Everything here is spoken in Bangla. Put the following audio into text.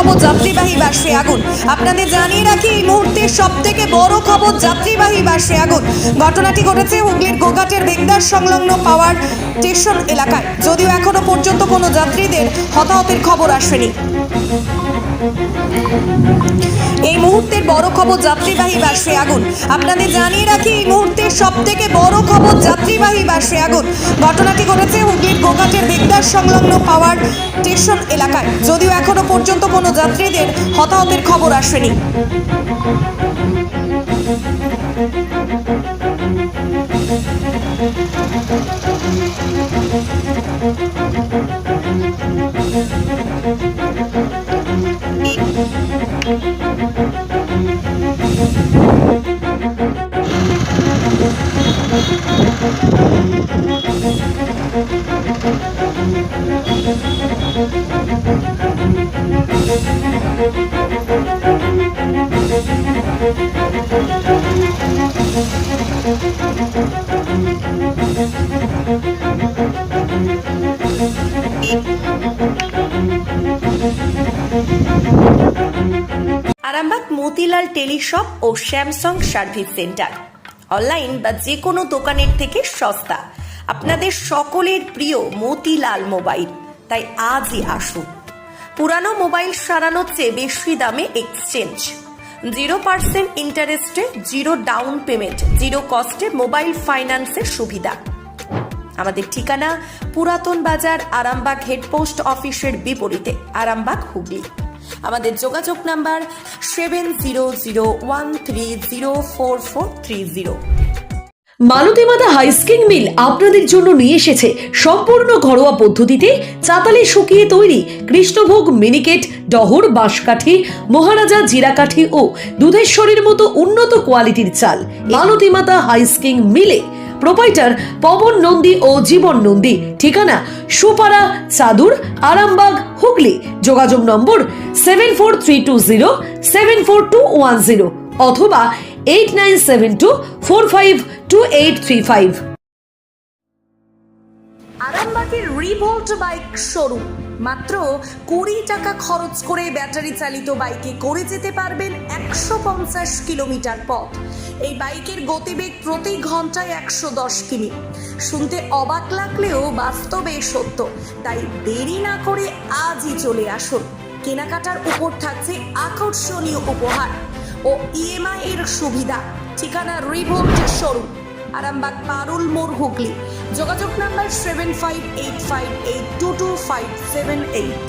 খবর, যাত্রীবাহী বাসে আগুন। আপনাদের জানিয়ে রাখি, এই মুহূর্তে সব থেকে বড় খবর, যাত্রীবাহী বাসে আগুন। ঘটনাটি ঘটেছে হুগলির গোঘাটের বেগদার সংলগ্ন পাওয়ার স্টেশন এলাকায়। যদিও এখনো পর্যন্ত কোনো যাত্রীদের হতাহতের খবর আসেনি। এই মুহূর্তের বড় খবর, যাত্রীবাহী বাসে আগুন। আপনাদের জানিয়ে রাখি, এই মুহূর্তের সব থেকে বড় খবর, যাত্রীবাহী বাসে আগুন। ঘটনাটি ঘটেছে হুগলির গোঘাটের বেগদার সংলগ্ন পাওয়ার স্টেশন এলাকায়। যদিও এখনো পর্যন্ত কোনো যাত্রীদের হতাহতের খবর আসেনি। আরামবাগ মতিলাল টেলিশপ ও স্যামসাং সার্ভিস সেন্টার, অনলাইন বা যে কোনো দোকানের থেকে সস্তা। আপনাদের সকলের প্রিয় মতিলাল মোবাইল, তাই আজই আসুন। পুরানো মোবাইল সারানোর চেয়ে বেশি দামে এক্সচেঞ্জ, 0% ইন্টারেস্টে, 0 ডাউন পেমেন্ট, 0 কস্টে মোবাইল ফাইন্যান্সের সুবিধা। আমাদের ঠিকানা পুরাতন বাজার, আরামবাগ হেডপোস্ট অফিসের বিপরীতে, আরামবাগ, হুগলি। আমাদের যোগাযোগ নাম্বার 7001304430। মালতীমাতা হাইস্কিং মিল আপনাদের জন্য নিয়ে এসেছে সম্পূর্ণ ঘরোয়া পদ্ধতিতে চাতালে শুকিয়ে তৈরি কৃষ্ণভোগ, মিনিকেট, ডহর, বাঁশকাঠি, মহারাজা, জিরাকাঠি ও দুধেশ্বরীর মতো উন্নত কোয়ালিটির চাল। মালতীমাতা হাইস্কিং মিলে প্রোপাইটার পবন নন্দী ও জীবন নন্দী। ঠিকানা সুপারা, চাদুর, আরামবাগ, হুগলি। যোগাযোগ নম্বর 7432074210 অথবা 8972452835। আরামবাগের রিভোল্ট বাইক শোরুম। মাত্র 20 টাকা খরচ করে ব্যাটারি চালিত বাইকে করে যেতে পারবেন 150 কিলোমিটার পথ। এই বাইকের গতিবেগ প্রতি ঘন্টায় 110 কিমি। শুনতে অবাক লাগলেও বাস্তবে সত্য, তাই দেরি না করে আজই চলে আসুন। কেনাকাটার উপর থাকছে আকর্ষণীয় উপহার ও ইএমআই এর সুবিধা। ঠিকানা রিভোল্ট শোরুম, আরামবাগ, পারুল মোড়, হুগলি। যোগাযোগ নাম্বার 7585822578।